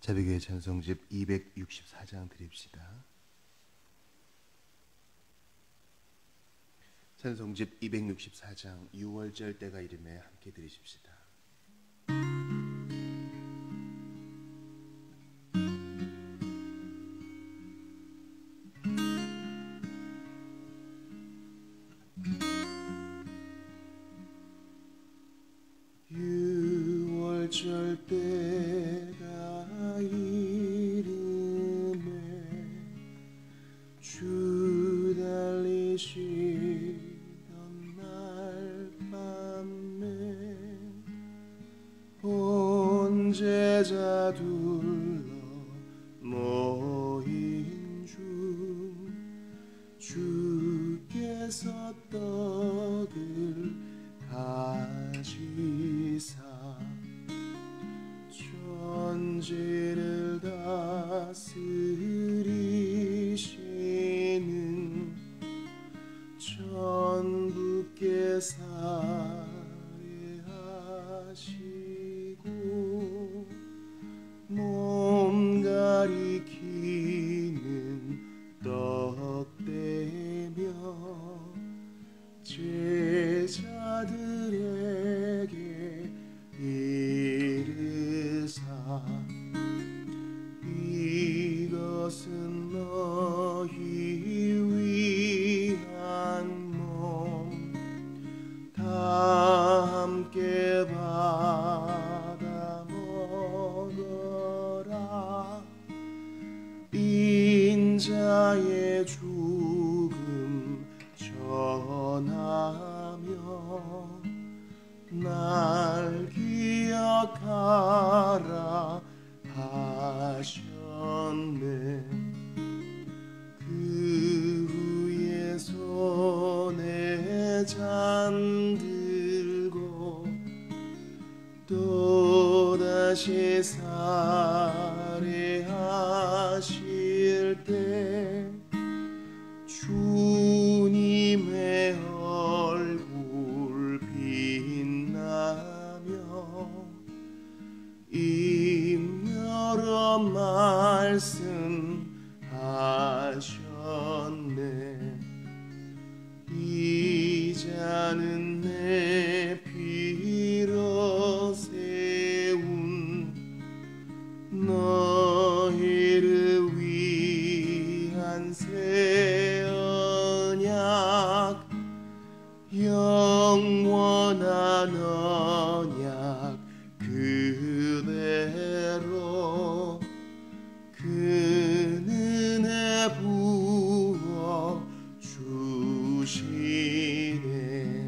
자비교회 찬송집 264장 드립시다. 찬송집 264장 6월절 때가 이름에 함께 드리십시다. 제자 둘러 모인 중 주께서 떡을 가지사 천지를 다스리시는 천부께 몸 가리키는 떡대며 제자들에게 이르사 이것은 너희 위한 몸 다 함께 인자의 죽음 전하며 날 기억하라 하셨네. 그 후에 손에 잔 들고 또다시 살해하실 때 주님의 얼굴 빛나며 임여러 말씀하셨네. 이 잔은 내 피로 세운 너희를 위한 새 언약 영원한 언약 그대로 그 은혜 부어 주시네.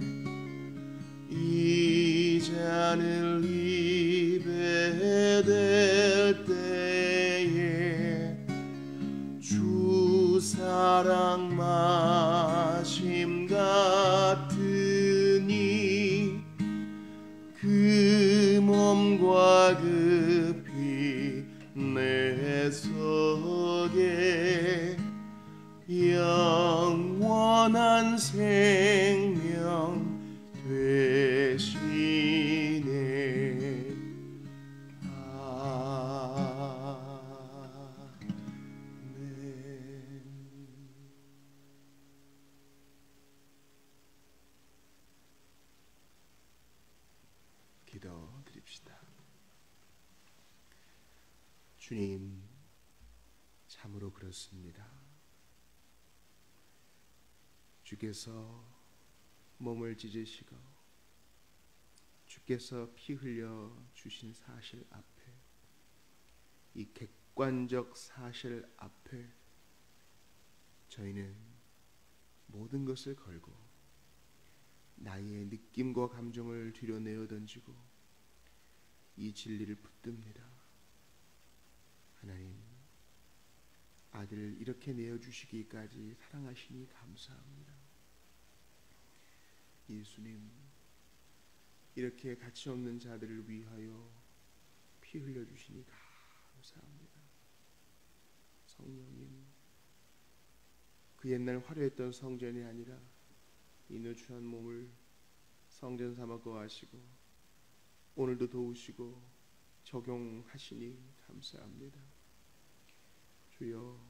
이 잔을 입에 댈 때에 주 사랑 마심 같으니 그 몸과 그 피 내 속에 영원한 생명 되시네. 아멘. 기도 드립시다. 주님, 참으로 그렇습니다. 주께서 몸을 찢으시고 주께서 피 흘려 주신 사실 앞에, 이 객관적 사실 앞에 저희는 모든 것을 걸고 나의 느낌과 감정을 뒤로내어 던지고 이 진리를 붙듭니다. 하나님, 아들을 이렇게 내어주시기까지 사랑하시니 감사합니다. 예수님, 이렇게 가치 없는 자들을 위하여 피 흘려주시니 감사합니다. 성령님, 그 옛날 화려했던 성전이 아니라 이 누추한 몸을 성전 삼아 거하시고 오늘도 도우시고 적용하시니 감사합니다. 주여,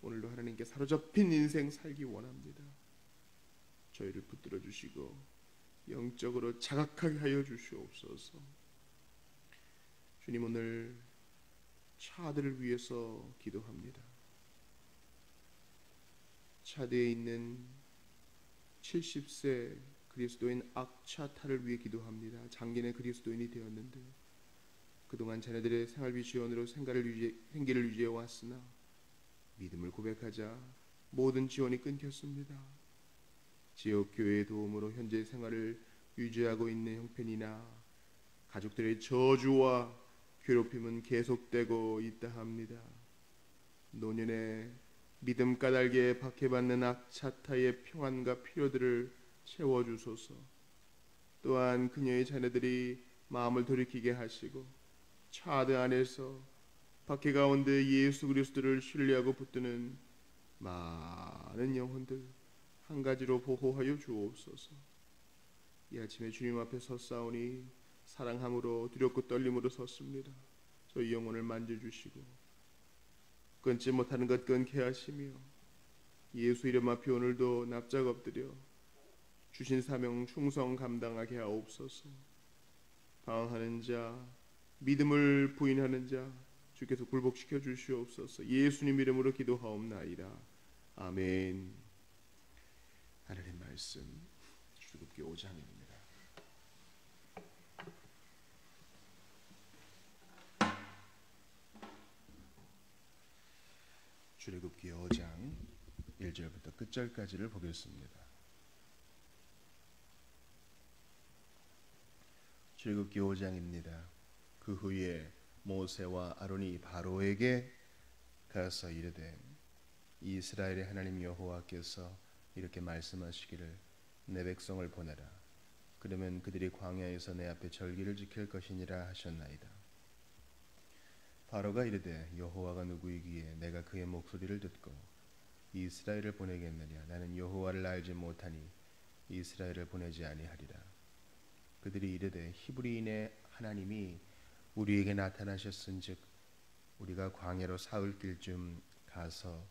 오늘도 하나님께 사로잡힌 인생 살기 원합니다. 저희를 붙들어 주시고 영적으로 자각하게 하여 주시옵소서. 주님, 오늘 차들을 위해서 기도합니다. 차대에 있는 70세 그리스도인 악차타를 위해 기도합니다. 장년의 그리스도인이 되었는데 그동안 자녀들의 생활비 지원으로 생계를 유지해 왔으나 믿음을 고백하자 모든 지원이 끊겼습니다. 지역교회의 도움으로 현재 생활을 유지하고 있는 형편이나 가족들의 저주와 괴롭힘은 계속되고 있다 합니다. 노년에 믿음 까닭에 박해받는 악차타의 평안과 필요들을 채워주소서. 또한 그녀의 자녀들이 마음을 돌이키게 하시고 차드 안에서 박해 가운데 예수 그리스도를 신뢰하고 붙드는 많은 영혼들 한 가지로 보호하여 주옵소서. 이 아침에 주님 앞에 섰사오니 사랑함으로 두렵고 떨림으로 섰습니다. 저희 영혼을 만져주시고 끊지 못하는 것 끊게 하시며 예수 이름 앞에 오늘도 납작 엎드려 주신 사명 충성 감당하게 하옵소서. 방황하는 자, 믿음을 부인하는 자 주께서 굴복시켜 주시옵소서. 예수님 이름으로 기도하옵나이다. 아멘. 하나님 말씀 출애굽기 5장입니다. 출애굽기 5장 1절부터 끝절까지를 보겠습니다. 출애굽기 5장입니다. 그 후에 모세와 아론이 바로에게 가서 이르되 이스라엘의 하나님 여호와께서 이렇게 말씀하시기를 내 백성을 보내라. 그러면 그들이 광야에서 내 앞에 절기를 지킬 것이니라 하셨나이다. 바로가 이르되 여호와가 누구이기에 내가 그의 목소리를 듣고 이스라엘을 보내겠느냐. 나는 여호와를 알지 못하니 이스라엘을 보내지 아니하리라. 그들이 이르되 히브리인의 하나님이 우리에게 나타나셨은즉 우리가 광야로 사흘 길쯤 가서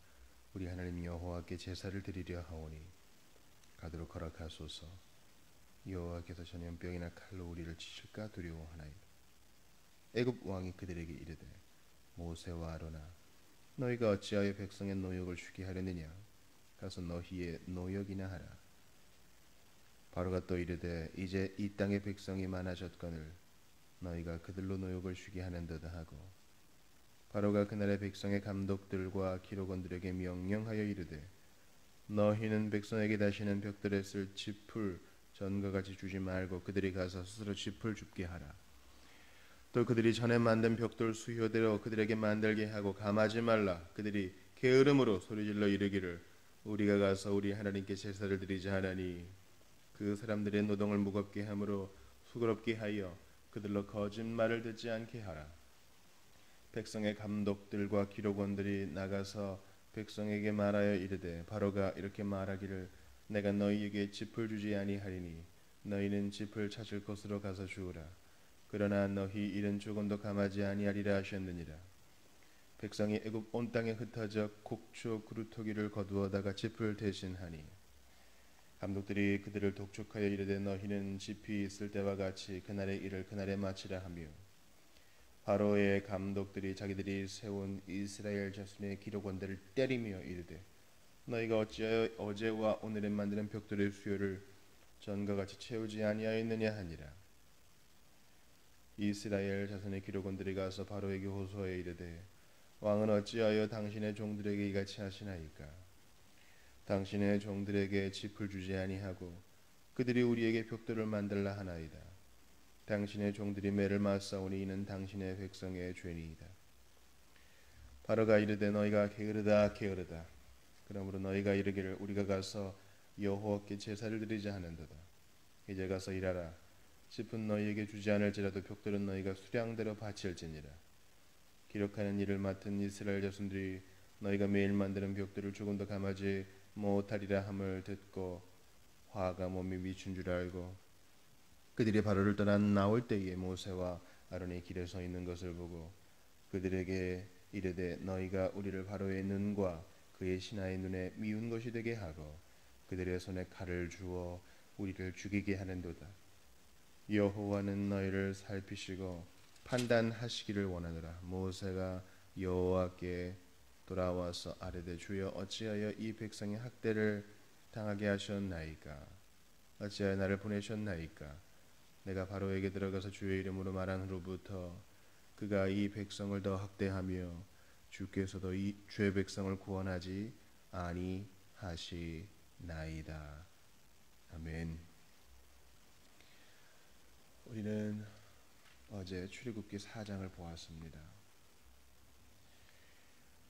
우리 하나님 여호와께 제사를 드리려 하오니 가도록 허락하소서. 여호와께서 전염병이나 칼로 우리를 치실까 두려워하나이다. 애굽 왕이 그들에게 이르되 모세와 아론아 너희가 어찌하여 백성의 노역을 쉬게 하려느냐. 가서 너희의 노역이나 하라. 바로가 또 이르되 이제 이 땅의 백성이 많아졌거늘 너희가 그들로 노역을 쉬게 하는도다 하고 바로가 그날의 백성의 감독들과 기록원들에게 명령하여 이르되 너희는 백성에게 다시는 벽돌에 쓸 짚을 전과 같이 주지 말고 그들이 가서 스스로 짚을 줍게 하라. 또 그들이 전에 만든 벽돌 수효대로 그들에게 만들게 하고 감하지 말라. 그들이 게으름으로 소리질러 이르기를 우리가 가서 우리 하나님께 제사를 드리자 하나니 그 사람들의 노동을 무겁게 함으로 수고롭게 하여 그들로 거짓말을 듣지 않게 하라. 백성의 감독들과 기록원들이 나가서 백성에게 말하여 이르되 바로가 이렇게 말하기를 내가 너희에게 짚을 주지 아니하리니 너희는 짚을 찾을 곳으로 가서 주우라. 그러나 너희 일은 조금도 감하지 아니하리라 하셨느니라. 백성이 애굽 온 땅에 흩어져 곡초 그루터기를 거두어다가 짚을 대신하니 감독들이 그들을 독촉하여 이르되 너희는 짚이 있을 때와 같이 그날의 일을 그날에 마치라 하며 바로의 감독들이 자기들이 세운 이스라엘 자손의 기록원들을 때리며 이르되 너희가 어찌하여 어제와 오늘에 만드는 벽돌의 수요를 전과 같이 채우지 아니하였느냐 하니라. 이스라엘 자손의 기록원들이 가서 바로에게 호소하여 이르되 왕은 어찌하여 당신의 종들에게 이같이 하시나이까. 당신의 종들에게 짚을 주지 아니하고 그들이 우리에게 벽돌을 만들라 하나이다. 당신의 종들이 매를 맞사오니 이는 당신의 백성의 죄니이다. 바로가 이르되 너희가 게으르다 게으르다. 그러므로 너희가 이르기를 우리가 가서 여호와께 제사를 드리자 하는도다. 이제 가서 일하라. 짚은 너희에게 주지 않을지라도 벽돌은 너희가 수량대로 바칠지니라. 기록하는 일을 맡은 이스라엘 자손들이 너희가 매일 만드는 벽돌을 조금도 감하지 못하리라 함을 듣고 화가 몸에 미친 줄 알고 그들이 바로를 떠나 나올 때에 모세와 아론이 길에 서 있는 것을 보고 그들에게 이르되 너희가 우리를 바로의 눈과 그의 신하의 눈에 미운 것이 되게 하고 그들의 손에 칼을 주어 우리를 죽이게 하는도다. 여호와는 너희를 살피시고 판단하시기를 원하노라. 모세가 여호와께 돌아와서 아뢰되 주여 어찌하여 이 백성의 학대를 당하게 하셨나이까? 어찌하여 나를 보내셨나이까? 내가 바로에게 들어가서 주의 이름으로 말한 후로부터 그가 이 백성을 더 학대하며 주께서도 이 주의 백성을 구원하지 아니하시나이다. 아멘. 우리는 어제 출애굽기 4장을 보았습니다.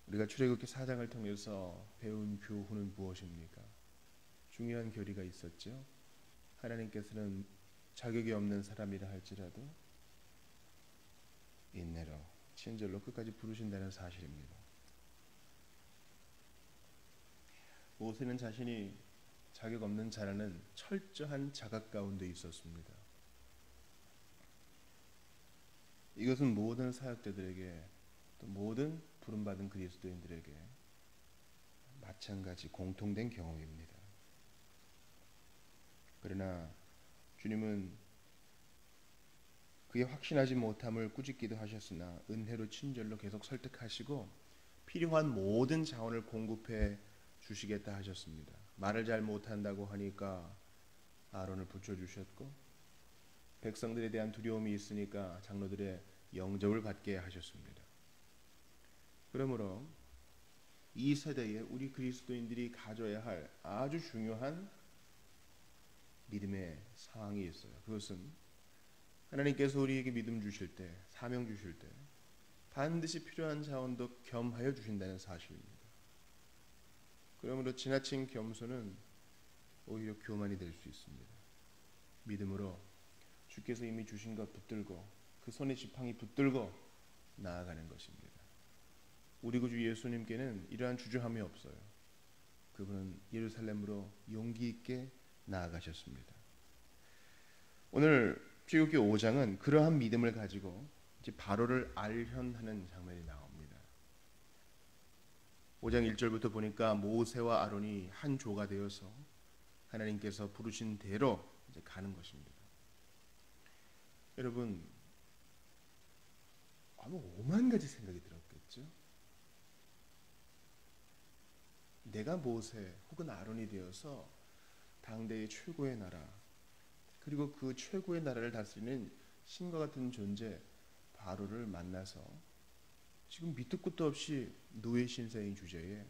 우리가 출애굽기 4장을 통해서 배운 교훈은 무엇입니까? 중요한 교리가 있었죠. 하나님께서는 자격이 없는 사람이라 할지라도 인내로 친절로 끝까지 부르신다는 사실입니다. 모세는 자신이 자격 없는 자라는 철저한 자각 가운데 있었습니다. 이것은 모든 사역자들에게 또 모든 부름받은 그리스도인들에게 마찬가지 공통된 경험입니다. 그러나 주님은 그의 확신하지 못함을 꾸짖기도 하셨으나 은혜로 친절로 계속 설득하시고 필요한 모든 자원을 공급해 주시겠다 하셨습니다. 말을 잘 못한다고 하니까 아론을 붙여주셨고 백성들에 대한 두려움이 있으니까 장로들의 영접을 받게 하셨습니다. 그러므로 이 세대에 우리 그리스도인들이 가져야 할 아주 중요한 믿음의 사항이 있어요. 그것은 하나님께서 우리에게 믿음 주실 때, 사명 주실 때 반드시 필요한 자원도 겸하여 주신다는 사실입니다. 그러므로 지나친 겸손은 오히려 교만이 될 수 있습니다. 믿음으로 주께서 이미 주신 것 붙들고 그 손에 지팡이 붙들고 나아가는 것입니다. 우리 구주 예수님께는 이러한 주저함이 없어요. 그분은 예루살렘으로 용기 있게 나아가셨습니다. 오늘 출애굽기 5장은 그러한 믿음을 가지고 이제 바로를 알현하는 장면이 나옵니다. 5장 1절부터 보니까 모세와 아론이 한 조가 되어서 하나님께서 부르신 대로 이제 가는 것입니다. 여러분 아마 5만 가지 생각이 들었겠죠. 내가 모세 혹은 아론이 되어서 당대의 최고의 나라 그리고 그 최고의 나라를 다스리는 신과 같은 존재 바로를 만나서 지금 밑도 끝도 없이 노예 신세인 주제에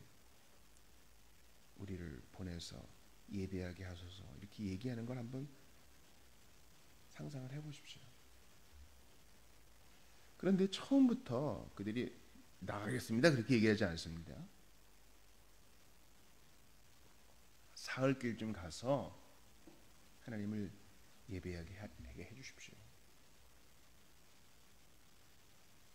우리를 보내서 예배하게 하소서 이렇게 얘기하는 걸 한번 상상을 해보십시오. 그런데 처음부터 그들이 나가겠습니다 그렇게 얘기하지 않습니다. 사흘길쯤 가서 하나님을 예배하게 해주십시오.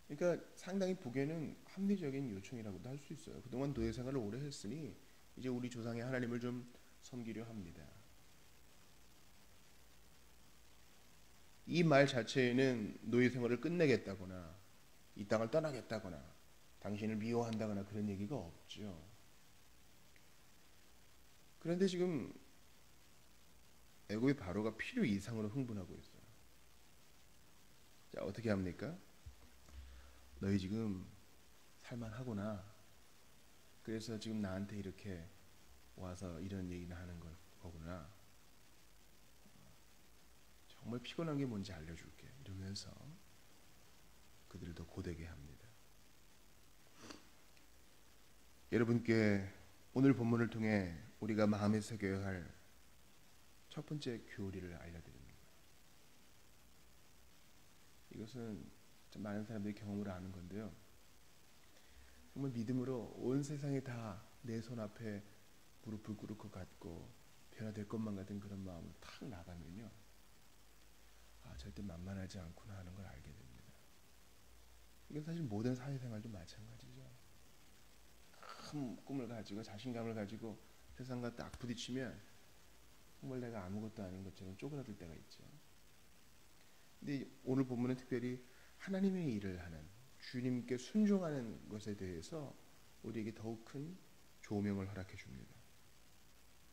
그러니까 상당히 보기에는 합리적인 요청이라고도 할 수 있어요. 그동안 노예 생활을 오래 했으니 이제 우리 조상의 하나님을 좀 섬기려 합니다. 이 말 자체에는 노예 생활을 끝내겠다거나 이 땅을 떠나겠다거나 당신을 미워한다거나 그런 얘기가 없죠. 그런데 지금 애굽의 바로가 필요 이상으로 흥분하고 있어요. 자, 어떻게 합니까? 너희 지금 살만하구나. 그래서 지금 나한테 이렇게 와서 이런 얘기나 하는 거구나. 정말 피곤한 게 뭔지 알려줄게. 이러면서 그들을 더 고되게 합니다. 여러분께 오늘 본문을 통해 우리가 마음에 새겨야 할 첫 번째 교리를 알려드립니다. 이것은 좀 많은 사람들이 경험을 아는 건데요. 정말 믿음으로 온 세상이 다 내 손 앞에 무릎을 꿇을 것 같고 변화될 것만 같은 그런 마음으로 탁 나가면요. 아, 절대 만만하지 않구나 하는 걸 알게 됩니다. 이건 사실 모든 사회생활도 마찬가지죠. 큰 꿈을 가지고 자신감을 가지고 세상과 딱 부딪히면 정말 내가 아무것도 아닌 것처럼 쪼그라들 때가 있죠. 근데 오늘 본문은 특별히 하나님의 일을 하는, 주님께 순종하는 것에 대해서 우리에게 더욱 큰 조명을 허락해 줍니다.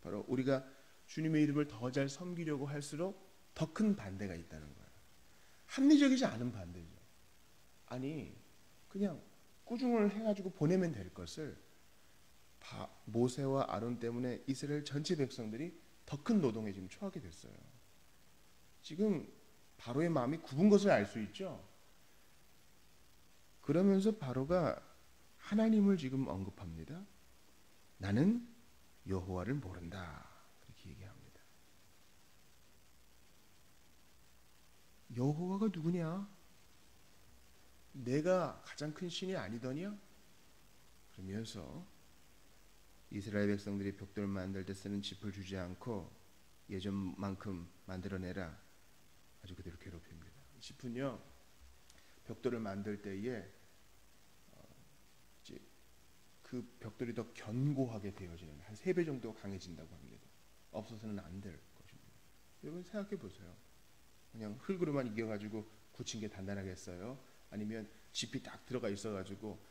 바로 우리가 주님의 이름을 더 잘 섬기려고 할수록 더 큰 반대가 있다는 거예요. 합리적이지 않은 반대죠. 아니 그냥 꾸중을 해가지고 보내면 될 것을 모세와 아론 때문에 이스라엘 전체 백성들이 더 큰 노동에 지금 처하게 됐어요. 지금 바로의 마음이 굽은 것을 알 수 있죠. 그러면서 바로가 하나님을 지금 언급합니다. 나는 여호와를 모른다. 그렇게 얘기합니다. 여호와가 누구냐? 내가 가장 큰 신이 아니더냐? 그러면서 이스라엘 백성들이 벽돌 만들 때 쓰는 짚을 주지 않고 예전만큼 만들어내라. 아주 그대로 괴롭힙니다. 짚은요, 벽돌을 만들 때에 이제 그 벽돌이 더 견고하게 되어지는, 한 3배 정도 강해진다고 합니다. 없어서는 안 될 것입니다. 여러분 생각해 보세요. 그냥 흙으로만 이겨가지고 굳힌 게 단단하겠어요? 아니면 짚이 딱 들어가 있어가지고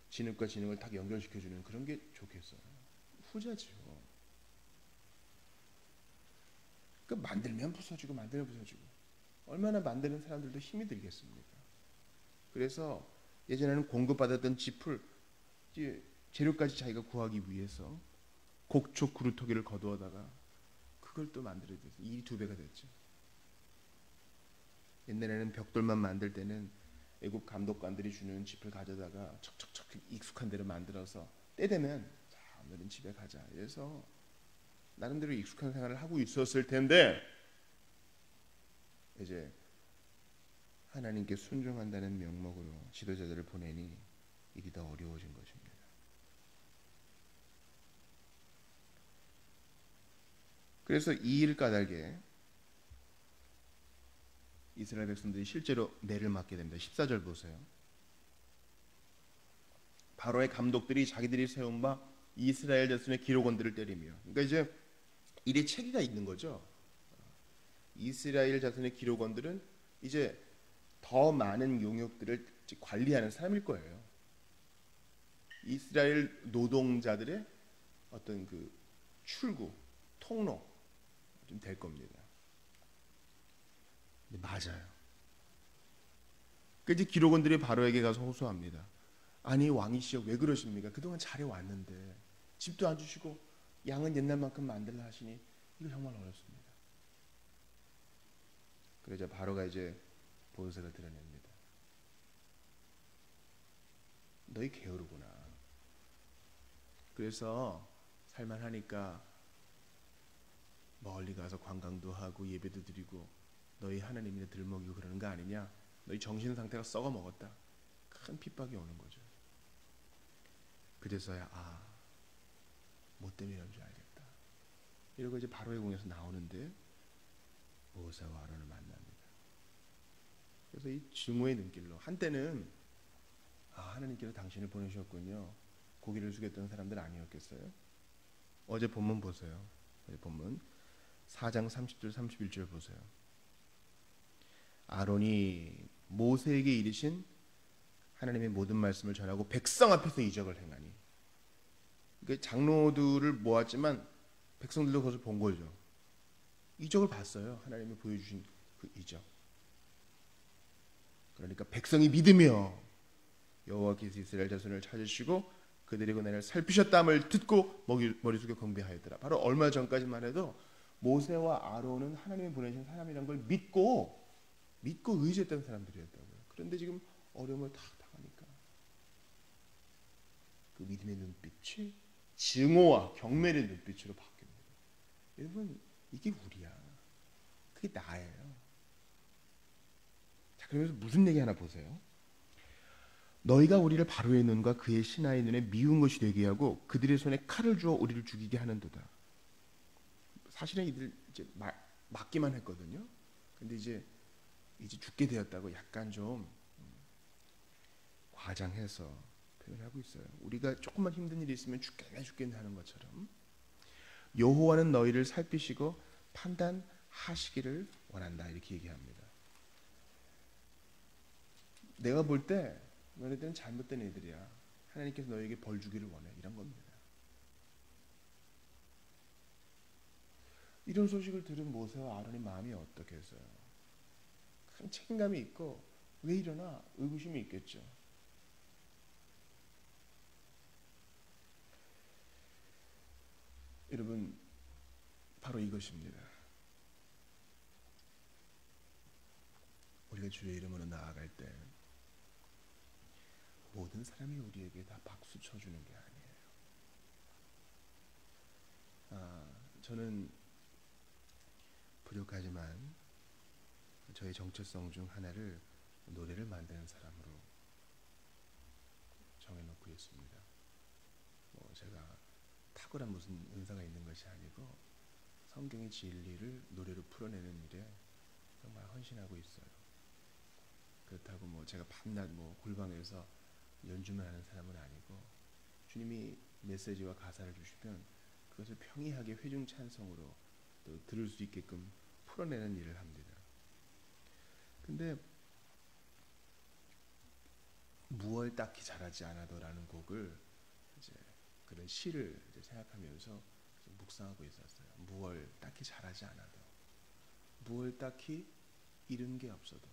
진흙과 진흙을 딱 연결시켜주는 그런 게 좋겠어요? 후자죠. 그러니까 만들면 부서지고 만들면 부서지고, 얼마나 만드는 사람들도 힘이 들겠습니까? 그래서 예전에는 공급받았던 짚을 이제 재료까지 자기가 구하기 위해서 곡초 구루토기를 거두어다가 그걸 또 만들어야 돼서 일이 2배가 됐죠. 옛날에는 벽돌만 만들 때는 애국 감독관들이 주는 짚을 가져다가 척척척 익숙한 대로 만들어서 때 되면 자 오늘은 집에 가자 해서 나름대로 익숙한 생활을 하고 있었을 텐데, 이제 하나님께 순종한다는 명목으로 지도자들을 보내니 일이 더 어려워진 것입니다. 그래서 이 일 까닭에 이스라엘 백성들이 실제로 매를 맞게 됩니다. 14절 보세요. 바로의 감독들이 자기들이 세운 바 이스라엘 자손의 기록원들을 때리며, 그러니까 이제 일에 체계가 있는 거죠. 이스라엘 자손의 기록원들은 이제 더 많은 용역들을 관리하는 사람일 거예요. 이스라엘 노동자들의 어떤 그 출구, 통로 좀 될 겁니다. 근데 맞아요. 그 이제 기록원들이 바로에게 가서 호소합니다. 아니 왕이시여 왜 그러십니까? 그동안 잘해왔는데 집도 안 주시고 양은 옛날만큼 만들라 하시니 이거 정말 어렵습니다. 그러자 바로가 이제 보여서를 드러냅니다. 너희 게으르구나. 그래서 살만하니까 멀리 가서 관광도 하고 예배도 드리고 너희 하나님이나 들먹이고 그러는 거 아니냐? 너희 정신 상태가 썩어 먹었다. 큰 핍박이 오는 거죠. 그래서야 뭐 때문에 이런 줄 알겠다. 이러고 이제 바로의 궁에서 나오는데 모세와 아론을 만납니다. 그래서 이 증오의 눈길로, 한때는 하나님께서 당신을 보내셨군요, 고개를 숙였던 사람들 아니었겠어요? 어제 본문 보세요. 어제 본문 4장 30절 31절 보세요. 아론이 모세에게 이르신 하나님의 모든 말씀을 전하고 백성 앞에서 이적을 행하니, 그러니까 장로들을 모았지만 백성들도 그것을 본 거죠. 이적을 봤어요. 하나님이 보여주신 그 이적. 그러니까 백성이 믿으며 여호와께서 이스라엘 자손을 찾으시고 그들의 고난을 살피셨다함을 듣고 머리 숙여 경배하였더라. 바로 얼마 전까지만 해도 모세와 아론은 하나님이 보내신 사람이라는 걸 믿고 의지했던 사람들이었다고요. 그런데 지금 어려움을 다 당하니까 그 믿음의 눈빛이 증오와 경멸의 눈빛으로 바뀝니다. 여러분 이게 우리야. 그게 나예요. 자, 그러면서 무슨 얘기 하나 보세요. 너희가 우리를 바로의 눈과 그의 신하의 눈에 미운 것이 되게 하고 그들의 손에 칼을 주어 우리를 죽이게 하는도다. 사실은 이들 이제 맞기만 했거든요. 근데 이제 죽게 되었다고 약간 좀 과장해서 표현하고 있어요. 우리가 조금만 힘든 일이 있으면 죽겠네 하는 것처럼 여호와는 너희를 살피시고 판단하시기를 원한다 이렇게 얘기합니다. 내가 볼 때 너네들은 잘못된 애들이야. 하나님께서 너에게 벌 주기를 원해. 이런 겁니다. 이런 소식을 들은 모세와 아론의 마음이 어떻겠어요? 큰 책임감이 있고 왜 이러나 의구심이 있겠죠. 여러분, 바로 이것입니다. 우리가 주의 이름으로 나아갈 때 모든 사람이 우리에게 다 박수 쳐주는 게 아니에요. 저는 부족하지만 저의 정체성 중 하나를 노래를 만드는 사람으로 정해놓고 있습니다. 제가 탁월한 무슨 은사가 있는 것이 아니고 성경의 진리를 노래로 풀어내는 일에 정말 헌신하고 있어요. 그렇다고 제가 밤낮 골방에서 연주만 하는 사람은 아니고 주님이 메시지와 가사를 주시면 그것을 평이하게 회중 찬송으로 또 들을 수 있게끔 풀어내는 일을 합니다. 근데 무얼 딱히 잘하지 않아도라는 곡을 이제 그런 시를 이제 생각하면서 묵상하고 있었어요. 무얼 딱히 잘하지 않아도, 무얼 딱히 잃은 게 없어도,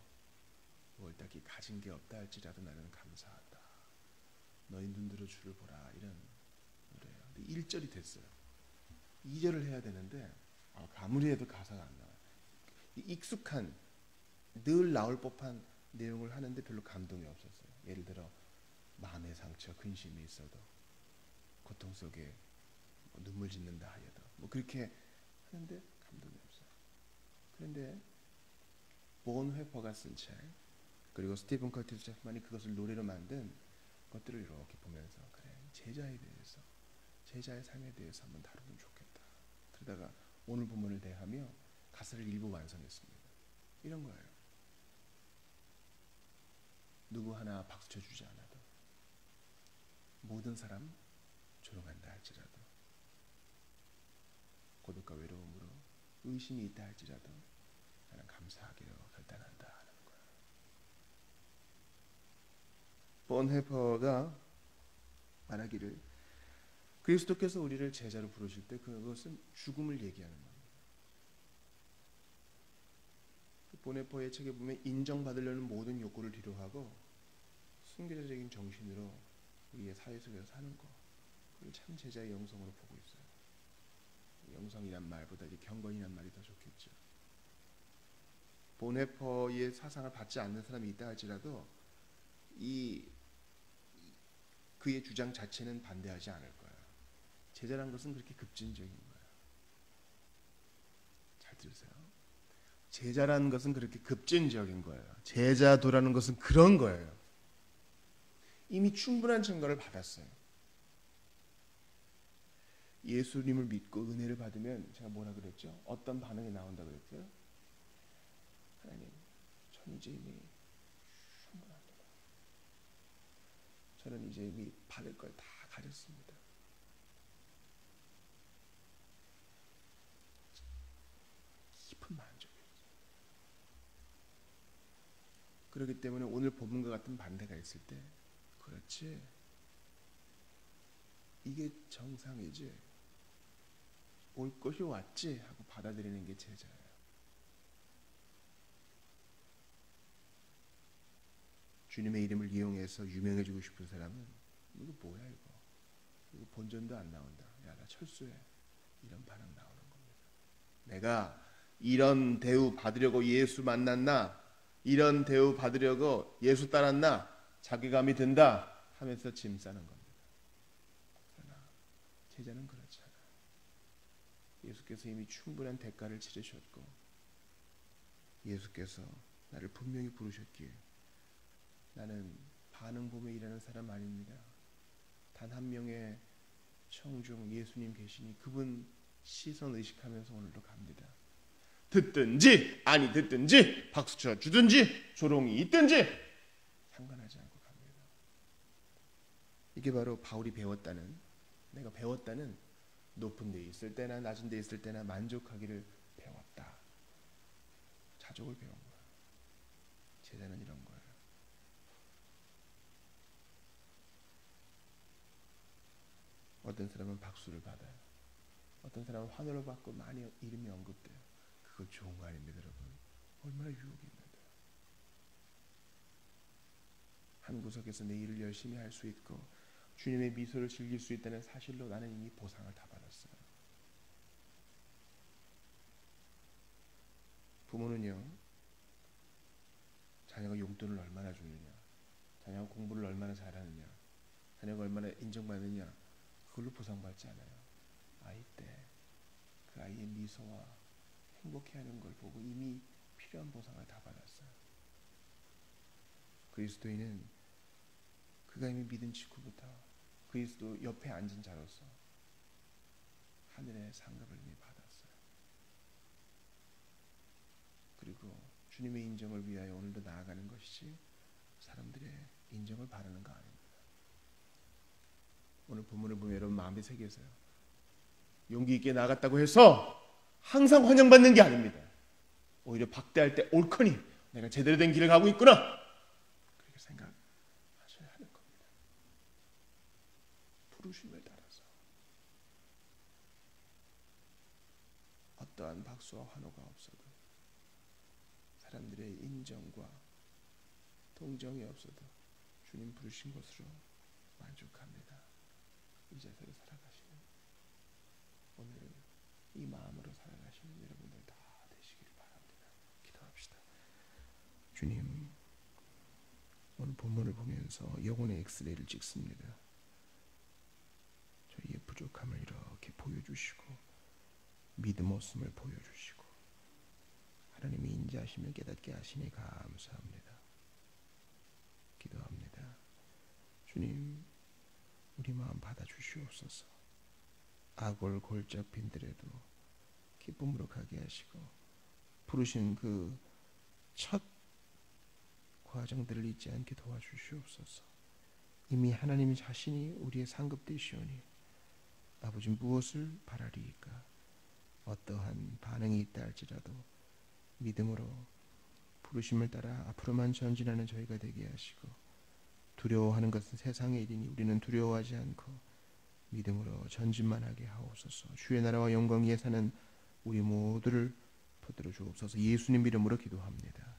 무얼 딱히 가진 게 없다 할지라도 나는 감사하다. 너희 눈들어 주를 보라. 이런 노래예요. 근데 1절이 됐어요. 2절을 해야 되는데 아무리 해도 가사가 안 나와요. 익숙한 늘 나올 법한 내용을 하는데 별로 감동이 없었어요. 예를 들어 마음의 상처, 근심이 있어도, 고통 속에 눈물 짓는다 하여도 그렇게 하는데 감동이 없어요. 그런데 본 회퍼가 쓴 책, 그리고 스티븐 커티스 챕만이 그것을 노래로 만든 것들을 이렇게 보면서 그래, 제자에 대해서, 제자의 삶에 대해서 한번 다루면 좋겠다. 그러다가 오늘 본문을 대하며 가사를 일부 완성했습니다. 이런 거예요. 누구 하나 박수 쳐주지 않아도, 모든 사람 조롱한다 할지라도, 고독과 외로움으로 의심이 있다 할지라도 나는 감사하기로 결단한다 하는 거예요. 본헤퍼가 말하기를 그리스도께서 우리를 제자로 부르실 때 그것은 죽음을 얘기하는 겁니다. 본헤퍼의 책에 보면 인정받으려는 모든 욕구를 뒤로하고 순교자적인 정신으로 우리의 사회 속에서 사는 거, 그걸 참 제자의 영성으로 보고 있어요. 영성이란 말보다 이제 경건이란 말이 더 좋겠죠. 본헤퍼의 사상을 받지 않는 사람이 있다 할지라도 그의 주장 자체는 반대하지 않을 거예요. 제자란 것은 그렇게 급진적인 거예요. 잘 들으세요. 제자라는 것은 그렇게 급진적인 거예요. 제자도라는 것은 그런 거예요. 이미 충분한 증거를 받았어요. 예수님을 믿고 은혜를 받으면 제가 뭐라 그랬죠? 어떤 반응이 나온다 그랬어요? 하나님, 저는 이제 이미 충분합니다. 저는 이제 이미 받을 걸 다 가졌습니다. 깊은 만족이었어요. 그렇기 때문에 오늘 본문과 같은 반대가 있을 때, 그렇지, 이게 정상이지, 올 것이 왔지 하고 받아들이는 게 제자예요. 주님의 이름을 이용해서 유명해지고 싶은 사람은 이거 뭐야 이거 본전도 안 나온다, 야 나 철수해, 이런 반응 나오는 겁니다. 내가 이런 대우 받으려고 예수 만났나, 이런 대우 받으려고 예수 따랐나, 자괴감이 든다 하면서 짐 싸는 겁니다. 그러나 제자는 그렇지 않아요. 예수께서 이미 충분한 대가를 치르셨고, 예수께서 나를 분명히 부르셨기에 나는 반응 보며 일하는 사람 아닙니다. 단 한 명의 청중 예수님 계시니 그분 시선 의식하면서 오늘도 갑니다. 듣든지 아니 듣든지, 박수 쳐 주든지 조롱이 있든지 상관하지 않고 갑니다. 이게 바로 바울이 배웠다는, 내가 배웠다는, 높은 데 있을 때나 낮은 데 있을 때나 만족하기를 배웠다, 자족을 배운 거야. 제자는 이런 거예요. 어떤 사람은 박수를 받아요. 어떤 사람은 환호를 받고 많이 이름이 언급돼요. 그거 좋은 거 아닙니다, 여러분. 얼마나 유혹이 있는데. 한 구석에서 내 일을 열심히 할 수 있고 주님의 미소를 즐길 수 있다는 사실로 나는 이미 보상을 다 받았어요. 부모는요, 자녀가 용돈을 얼마나 주느냐, 자녀가 공부를 얼마나 잘하느냐, 자녀가 얼마나 인정받느냐, 그걸로 보상받지 않아요. 아이 때 그 아이의 미소와 행복해하는 걸 보고 이미 필요한 보상을 다 받았어요. 그리스도인은 그가 이미 믿은 직후부터 그리스도 옆에 앉은 자로서 하늘의 상급을 이미 받았어요. 그리고 주님의 인정을 위하여 오늘도 나아가는 것이지 사람들의 인정을 바라는 거 아닙니다. 오늘 본문을 보면 여러분 마음에 새기세요. 용기 있게 나갔다고 해서 항상 환영받는 게 아닙니다. 오히려 박대할 때 옳거니 내가 제대로 된 길을 가고 있구나, 그렇게 생각하셔야 하는 겁니다. 부르심을 따라서 어떠한 박수와 환호가 없어도, 사람들의 인정과 동정이 없어도 주님 부르신 것으로 만족합니다. 이 자세로 살아가시는, 오늘 이 마음으로 살아가시는 여러분들 다 되시기를 바랍니다. 기도합시다. 주님, 오늘 본문을 보면서 영혼의 엑스레이를 찍습니다. 저희의 부족함을 이렇게 보여주시고 믿음 없음을 보여주시고 하나님이 인자하심을 깨닫게 하시니 감사합니다. 기도합니다. 주님, 우리 마음 받아주시옵소서. 악을 골짝 빈들에도 기쁨으로 가게 하시고 부르신 그 첫 과정들을 잊지 않게 도와주시옵소서. 이미 하나님 자신이 우리의 상급 되시오니 아버지 무엇을 바라리이까. 어떠한 반응이 있다 할지라도 믿음으로 부르심을 따라 앞으로만 전진하는 저희가 되게 하시고, 두려워하는 것은 세상의 일이니 우리는 두려워하지 않고 믿음으로 전진만 하게 하옵소서. 주의 나라와 영광 위에 사는 우리 모두를 붙들어 주옵소서. 예수님 이름으로 기도합니다.